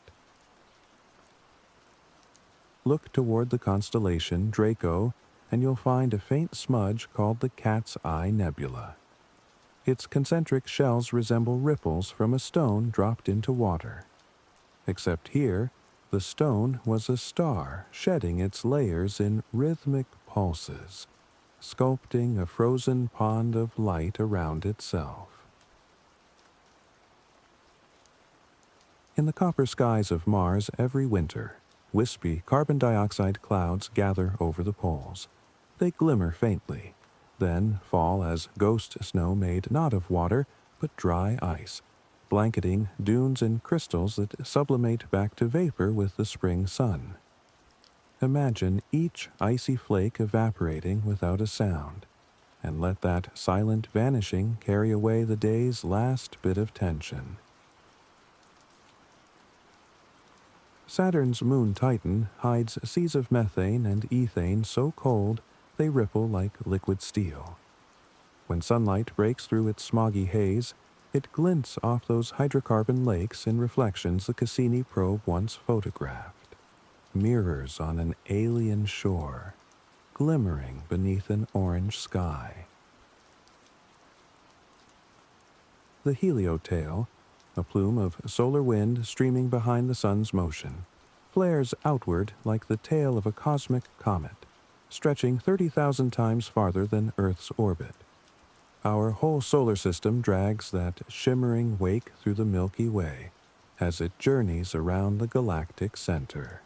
Speaker 1: Look toward the constellation Draco, and you'll find a faint smudge called the Cat's Eye Nebula. Its concentric shells resemble ripples from a stone dropped into water. Except here, the stone was a star shedding its layers in rhythmic pulses, sculpting a frozen pond of light around itself. In the copper skies of Mars every winter, wispy carbon dioxide clouds gather over the poles. They glimmer faintly, then fall as ghost snow made not of water, but dry ice, blanketing dunes and crystals that sublimate back to vapor with the spring sun. Imagine each icy flake evaporating without a sound, and let that silent vanishing carry away the day's last bit of tension. Saturn's moon Titan hides seas of methane and ethane so cold they ripple like liquid steel. When sunlight breaks through its smoggy haze, it glints off those hydrocarbon lakes in reflections the Cassini probe once photographed. Mirrors on an alien shore, glimmering beneath an orange sky. The heliotail, a plume of solar wind streaming behind the sun's motion, flares outward like the tail of a cosmic comet, stretching 30,000 times farther than Earth's orbit. Our whole solar system drags that shimmering wake through the Milky Way as it journeys around the galactic center.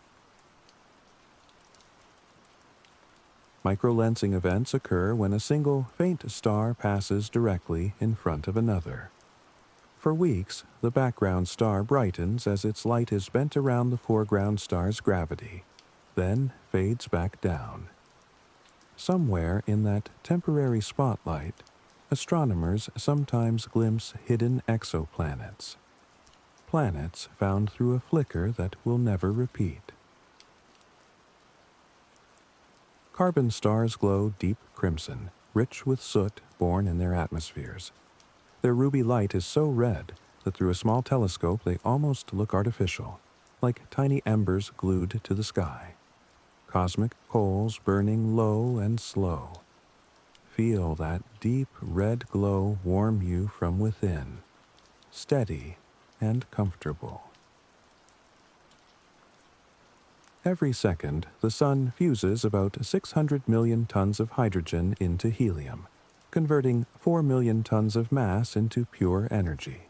Speaker 1: Microlensing events occur when a single faint star passes directly in front of another. For weeks, the background star brightens as its light is bent around the foreground star's gravity, then fades back down. Somewhere in that temporary spotlight, astronomers sometimes glimpse hidden exoplanets. Planets found through a flicker that will never repeat. Carbon stars glow deep crimson, rich with soot born in their atmospheres. Their ruby light is so red that through a small telescope they almost look artificial, like tiny embers glued to the sky. Cosmic coals burning low and slow. Feel that deep red glow warm you from within, steady and comfortable. Every second, the Sun fuses about 600 million tons of hydrogen into helium, converting 4 million tons of mass into pure energy.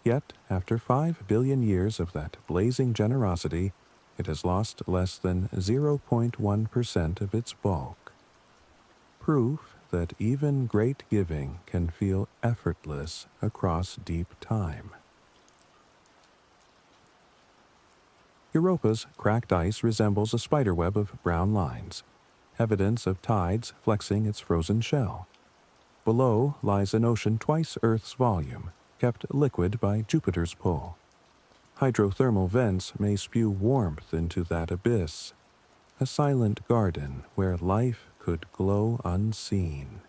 Speaker 1: Yet, after 5 billion years of that blazing generosity, it has lost less than 0.1% of its bulk. Proof that even great giving can feel effortless across deep time. Europa's cracked ice resembles a spiderweb of brown lines, evidence of tides flexing its frozen shell. Below lies an ocean twice Earth's volume, kept liquid by Jupiter's pull. Hydrothermal vents may spew warmth into that abyss, a silent garden where life could glow unseen.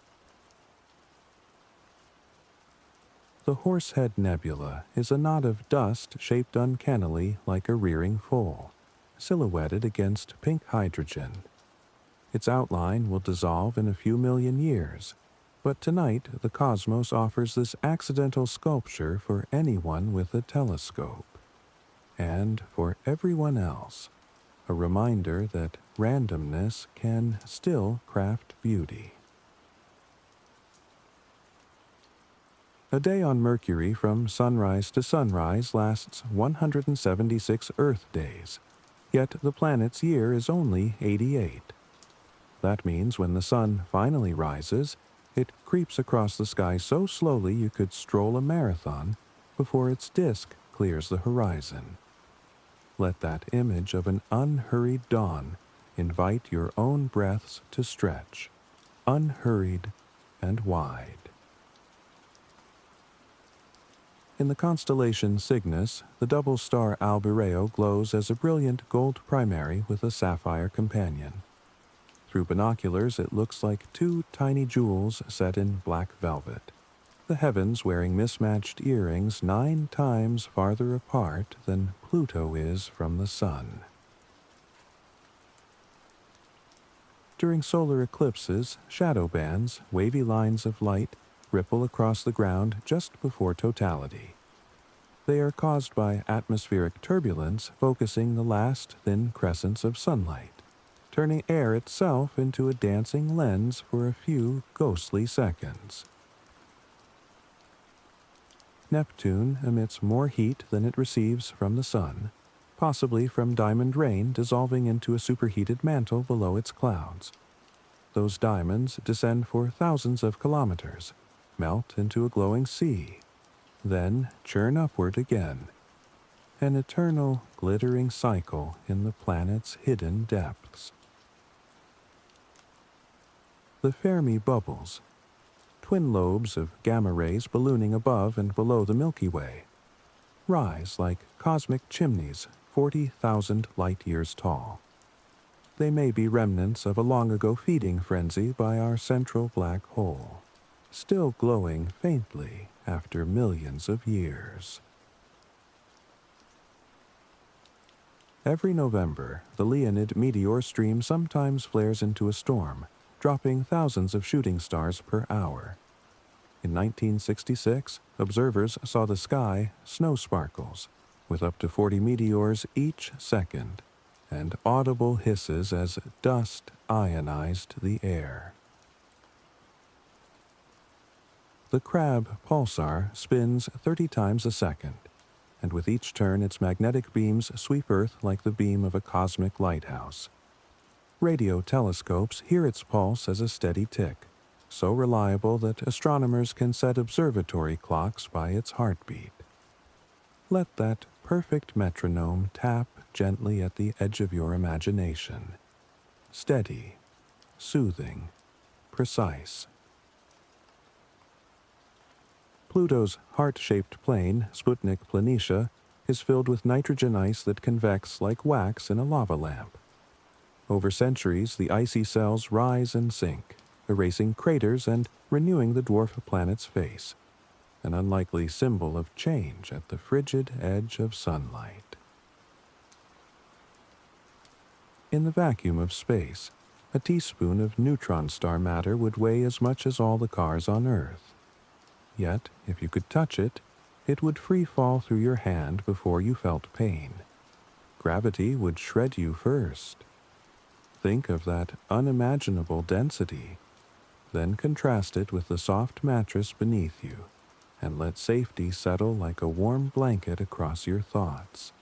Speaker 1: The Horsehead Nebula is a knot of dust shaped uncannily like a rearing foal, silhouetted against pink hydrogen. Its outline will dissolve in a few million years, but tonight the cosmos offers this accidental sculpture for anyone with a telescope. And for everyone else, a reminder that randomness can still craft beauty. A day on Mercury from sunrise to sunrise lasts 176 Earth days, yet the planet's year is only 88. That means when the sun finally rises, it creeps across the sky so slowly you could stroll a marathon before its disk clears the horizon. Let that image of an unhurried dawn invite your own breaths to stretch, unhurried and wide. In the constellation Cygnus, the double star Albireo glows as a brilliant gold primary with a sapphire companion. Through binoculars, it looks like two tiny jewels set in black velvet, the heavens wearing mismatched earrings 9 times farther apart than Pluto is from the Sun. During solar eclipses, shadow bands, wavy lines of light, ripple across the ground just before totality. They are caused by atmospheric turbulence focusing the last thin crescents of sunlight, turning air itself into a dancing lens for a few ghostly seconds. Neptune emits more heat than it receives from the sun, possibly from diamond rain dissolving into a superheated mantle below its clouds. Those diamonds descend for thousands of kilometers, melt into a glowing sea, then churn upward again, an eternal glittering cycle in the planet's hidden depths. The Fermi bubbles, twin lobes of gamma rays ballooning above and below the Milky Way, rise like cosmic chimneys 40,000 light-years tall. They may be remnants of a long-ago feeding frenzy by our central black hole, still glowing faintly after millions of years. Every November, the Leonid meteor stream sometimes flares into a storm, dropping thousands of shooting stars per hour. In 1966, observers saw the sky snow sparkles, with up to 40 meteors each second, and audible hisses as dust ionized the air. The Crab pulsar spins 30 times a second, and with each turn its magnetic beams sweep Earth like the beam of a cosmic lighthouse. Radio telescopes hear its pulse as a steady tick, so reliable that astronomers can set observatory clocks by its heartbeat. Let that perfect metronome tap gently at the edge of your imagination. Steady, soothing, precise. Pluto's heart-shaped plain, Sputnik Planitia, is filled with nitrogen ice that convects like wax in a lava lamp. Over centuries, the icy cells rise and sink, erasing craters and renewing the dwarf planet's face, an unlikely symbol of change at the frigid edge of sunlight. In the vacuum of space, a teaspoon of neutron star matter would weigh as much as all the cars on Earth. Yet, if you could touch it, it would free fall through your hand before you felt pain. gravity would shred you first. Think of that unimaginable density, then contrast it with the soft mattress beneath you, and let safety settle like a warm blanket across your thoughts.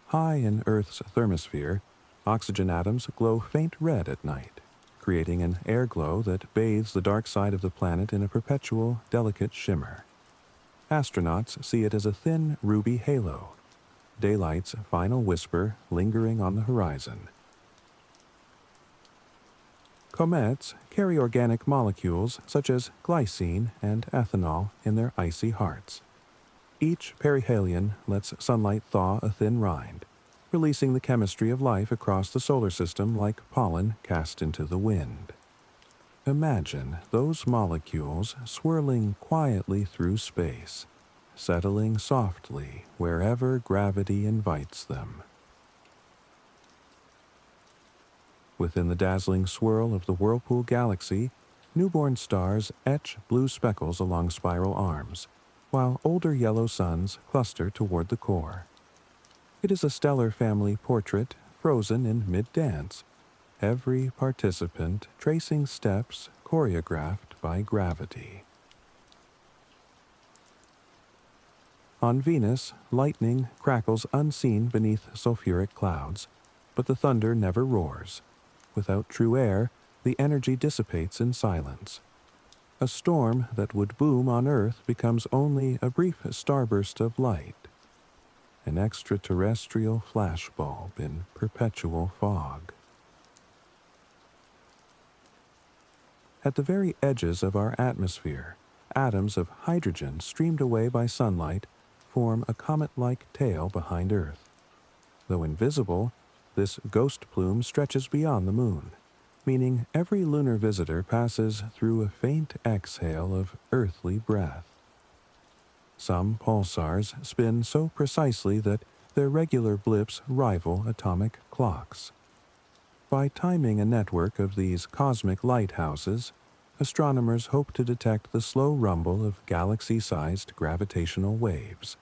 Speaker 1: High in Earth's thermosphere, oxygen atoms glow faint red at night, creating an air glow that bathes the dark side of the planet in a perpetual, delicate shimmer. Astronauts see it as a thin, ruby halo, daylight's final whisper lingering on the horizon. Comets carry organic molecules such as glycine and ethanol in their icy hearts. Each perihelion lets sunlight thaw a thin rind, releasing the chemistry of life across the solar system like pollen cast into the wind. Imagine those molecules swirling quietly through space, settling softly wherever gravity invites them. Within the dazzling swirl of the whirlpool galaxy, newborn stars etch blue speckles along spiral arms, while older yellow suns cluster toward the core. It is a stellar family portrait frozen in mid-dance, every participant tracing steps choreographed by gravity. On Venus, lightning crackles unseen beneath sulfuric clouds, but the thunder never roars. Without true air, the energy dissipates in silence. A storm that would boom on Earth becomes only a brief starburst of light, an extraterrestrial flashbulb in perpetual fog. At the very edges of our atmosphere, atoms of hydrogen streamed away by sunlight form a comet-like tail behind Earth. Though invisible, this ghost plume stretches beyond the moon, meaning every lunar visitor passes through a faint exhale of earthly breath. Some pulsars spin so precisely that their regular blips rival atomic clocks. By timing a network of these cosmic lighthouses, astronomers hope to detect the slow rumble of galaxy-sized gravitational waves,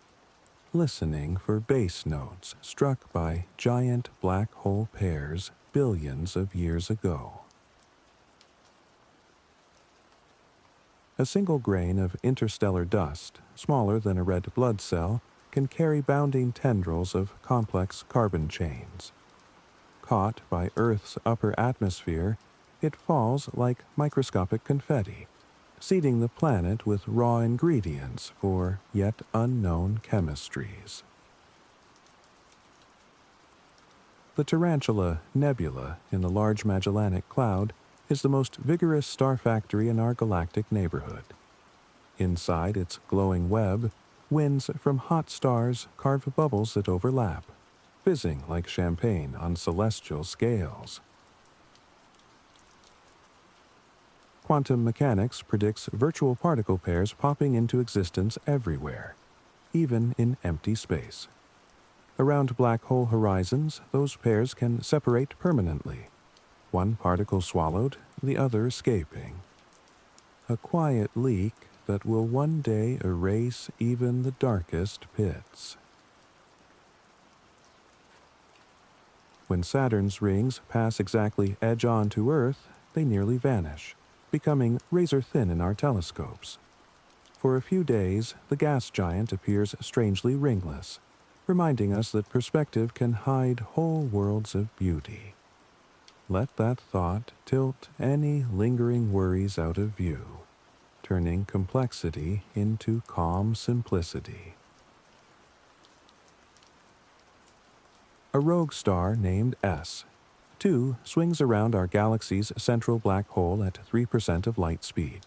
Speaker 1: listening for bass notes struck by giant black hole pairs billions of years ago. A single grain of interstellar dust, smaller than a red blood cell, can carry bounding tendrils of complex carbon chains. Caught by Earth's upper atmosphere, it falls like microscopic confetti, seeding the planet with raw ingredients for yet unknown chemistries. The Tarantula Nebula in the Large Magellanic Cloud is the most vigorous star factory in our galactic neighborhood. Inside its glowing web, winds from hot stars carve bubbles that overlap, fizzing like champagne on celestial scales. Quantum mechanics predicts virtual particle pairs popping into existence everywhere, even in empty space. Around black hole horizons, those pairs can separate permanently, one particle swallowed, the other escaping. A quiet leak that will one day erase even the darkest pits. When Saturn's rings pass exactly edge-on to Earth, they nearly vanish, becoming razor-thin in our telescopes. For a few days, the gas giant appears strangely ringless, reminding us that perspective can hide whole worlds of beauty. Let that thought tilt any lingering worries out of view, turning complexity into calm simplicity. A rogue star named S2 swings around our galaxy's central black hole at 3% of light speed.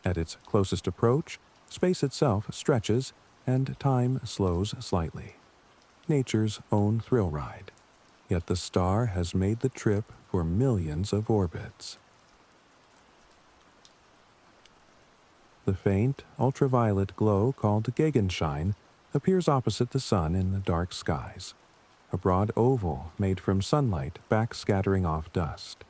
Speaker 1: At its closest approach, space itself stretches and time slows slightly. Nature's own thrill ride. Yet the star has made the trip for millions of orbits. The faint, ultraviolet glow called Gegenschein appears opposite the sun in the dark skies, a broad oval made from sunlight backscattering off dust.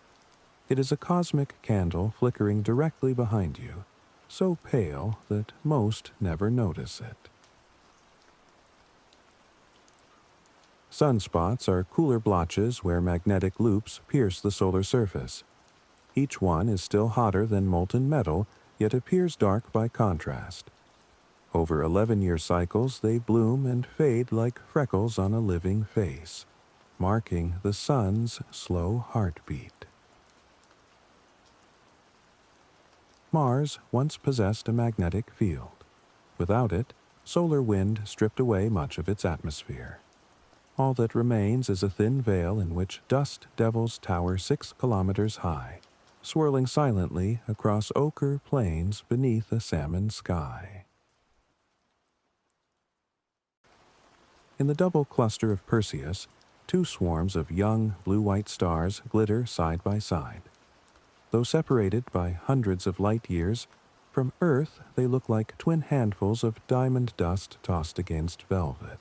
Speaker 1: It is a cosmic candle flickering directly behind you, so pale that most never notice it. Sunspots are cooler blotches where magnetic loops pierce the solar surface. Each one is still hotter than molten metal, yet appears dark by contrast. Over 11-year cycles, they bloom and fade like freckles on a living face, marking the sun's slow heartbeat. Mars once possessed a magnetic field. Without it, solar wind stripped away much of its atmosphere. All that remains is a thin veil in which dust devils tower 6 kilometers high, swirling silently across ochre plains beneath a salmon sky. In the double cluster of Perseus, 2 swarms of young blue-white stars glitter side by side. Though separated by hundreds of light years, from Earth they look like twin handfuls of diamond dust tossed against velvet.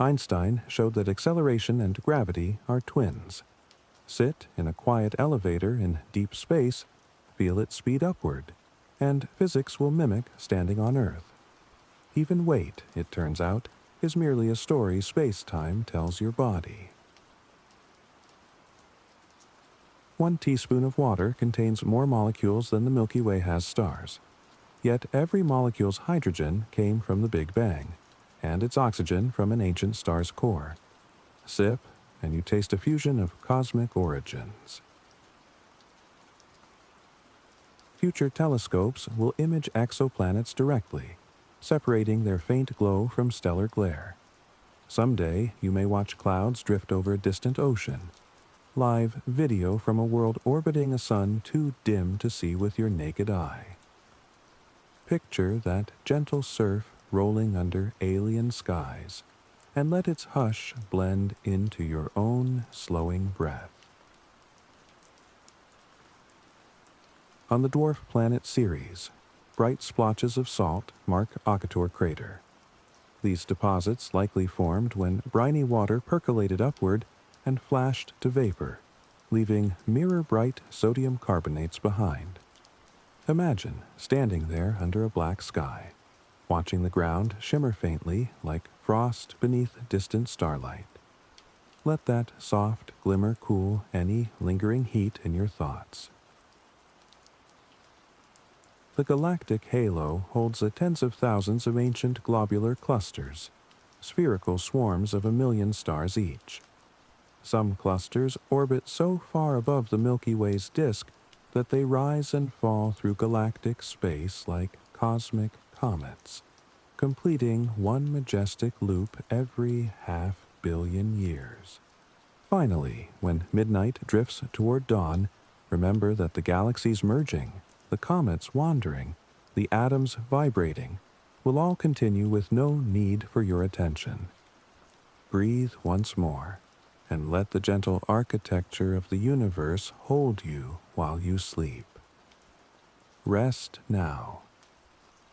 Speaker 1: Einstein showed that acceleration and gravity are twins. Sit in a quiet elevator in deep space, feel it speed upward, and physics will mimic standing on Earth. Even weight, it turns out, is merely a story space-time tells your body. 1 teaspoon of water contains more molecules than the Milky Way has stars. Yet every molecule's hydrogen came from the Big Bang, and its oxygen from an ancient star's core. Sip, and you taste a fusion of cosmic origins. Future telescopes will image exoplanets directly, separating their faint glow from stellar glare. Someday, you may watch clouds drift over a distant ocean, live video from a world orbiting a sun too dim to see with your naked eye. Picture that gentle surf rolling under alien skies, and let its hush blend into your own slowing breath. On the dwarf planet Ceres, bright splotches of salt mark Akator crater. These deposits likely formed when briny water percolated upward and flashed to vapor, leaving mirror-bright sodium carbonates behind. Imagine standing there under a black sky, watching the ground shimmer faintly like frost beneath distant starlight. Let that soft glimmer cool any lingering heat in your thoughts. The galactic halo holds the tens of thousands of ancient globular clusters, spherical swarms of 1 million stars each. Some clusters orbit so far above the Milky Way's disk that they rise and fall through galactic space like cosmic comets, completing one majestic loop every 500 million years. Finally, when midnight drifts toward dawn, remember that the galaxies merging, the comets wandering, the atoms vibrating, will all continue with no need for your attention. Breathe once more, and let the gentle architecture of the universe hold you while you sleep. Rest now.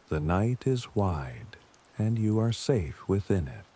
Speaker 1: The night is wide, and you are safe within it.